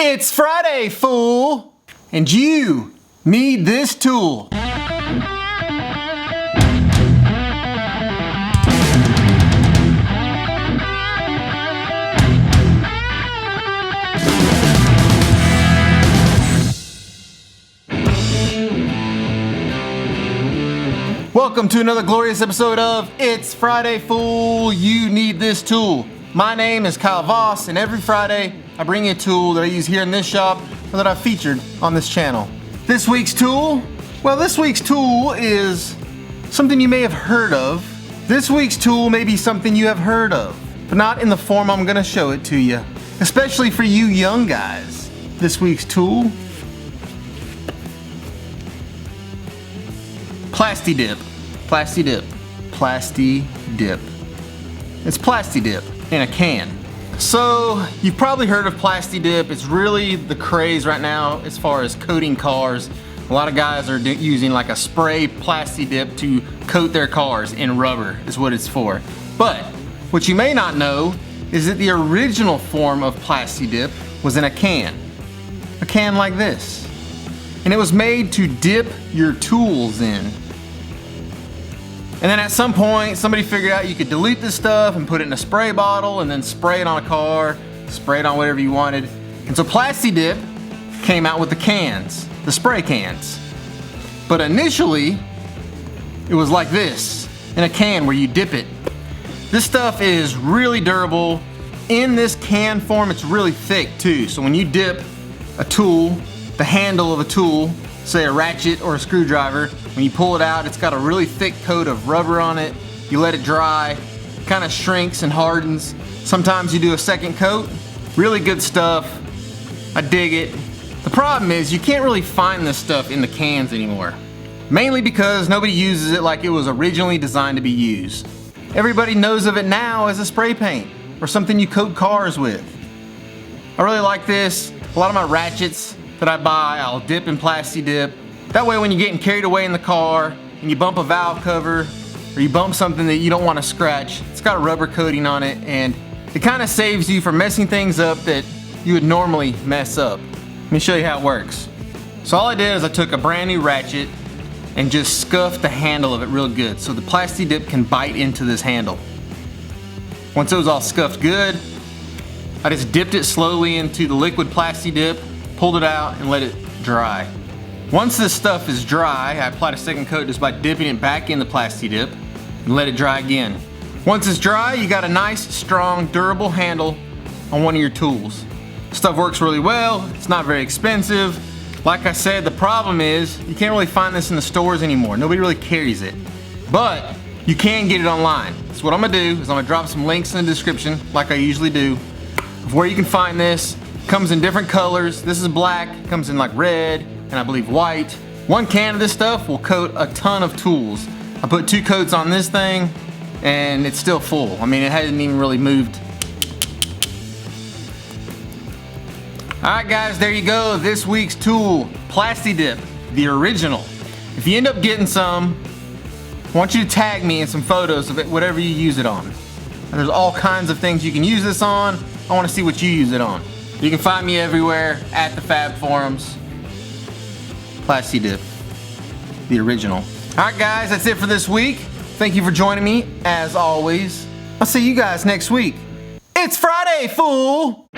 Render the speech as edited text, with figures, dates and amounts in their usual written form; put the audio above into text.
It's Friday, fool! And you need this tool. Welcome to another glorious episode of It's Friday, fool! You need this tool. My name is Kyle Voss, and every Friday I bring you a tool that I use here in this shop or that I've featured on this channel. This week's tool? Well, this week's tool is something you may have heard of. This week's tool may be something you have heard of, but not in the form I'm gonna show it to you. Especially for you young guys. This week's tool, Plasti Dip. Plasti Dip. Plasti Dip. It's Plasti Dip in a can. So, you've probably heard of Plasti Dip. It's really the craze right now as far as coating cars. A lot of guys are using like a spray Plasti Dip to coat their cars in rubber is what it's for. But, what you may not know is that the original form of Plasti Dip was in a can. A can like this. And it was made to dip your tools in. And then at some point, somebody figured out you could dilute this stuff and put it in a spray bottle and then spray it on a car, spray it on whatever you wanted. And so Plasti Dip came out with the cans, the spray cans. But initially, it was like this, in a can where you dip it. This stuff is really durable. In this can form, it's really thick too. So when you dip a tool, the handle of a tool, say a ratchet or a screwdriver, when you pull it out, it's got a really thick coat of rubber on it. You let it dry, it kind of shrinks and hardens. Sometimes you do a second coat. Really good stuff. I dig it. The problem is you can't really find this stuff in the cans anymore. Mainly because nobody uses it like it was originally designed to be used. Everybody knows of it now as a spray paint or something you coat cars with. I really like this. A lot of my ratchets that I buy, I'll dip in Plasti Dip. That way when you're getting carried away in the car and you bump a valve cover or you bump something that you don't want to scratch, it's got a rubber coating on it and it kind of saves you from messing things up that you would normally mess up. Let me show you how it works. So all I did is I took a brand new ratchet and just scuffed the handle of it real good so the Plasti Dip can bite into this handle. Once it was all scuffed good, I just dipped it slowly into the liquid Plasti Dip, pulled it out and let it dry. Once this stuff is dry, I applied a second coat just by dipping it back in the Plasti Dip and let it dry again. Once it's dry, you got a nice, strong, durable handle on one of your tools. Stuff works really well, it's not very expensive. Like I said, the problem is you can't really find this in the stores anymore. Nobody really carries it. But you can get it online. So what I'm gonna do is I'm gonna drop some links in the description, like I usually do, of where you can find this. It comes in different colors. This is black, it comes in like red, and I believe white. One can of this stuff will coat a ton of tools. I put 2 coats on this thing and it's still full. I mean, it hasn't even really moved. All right guys, there you go. This week's tool, Plasti Dip, the original. If you end up getting some, I want you to tag me in some photos of it, whatever you use it on. And there's all kinds of things you can use this on. I want to see what you use it on. You can find me everywhere at the Fab Forums. Plasti Dip, the original. All right guys, that's it for this week. Thank you for joining me, as always. I'll see you guys next week. It's Friday, fool!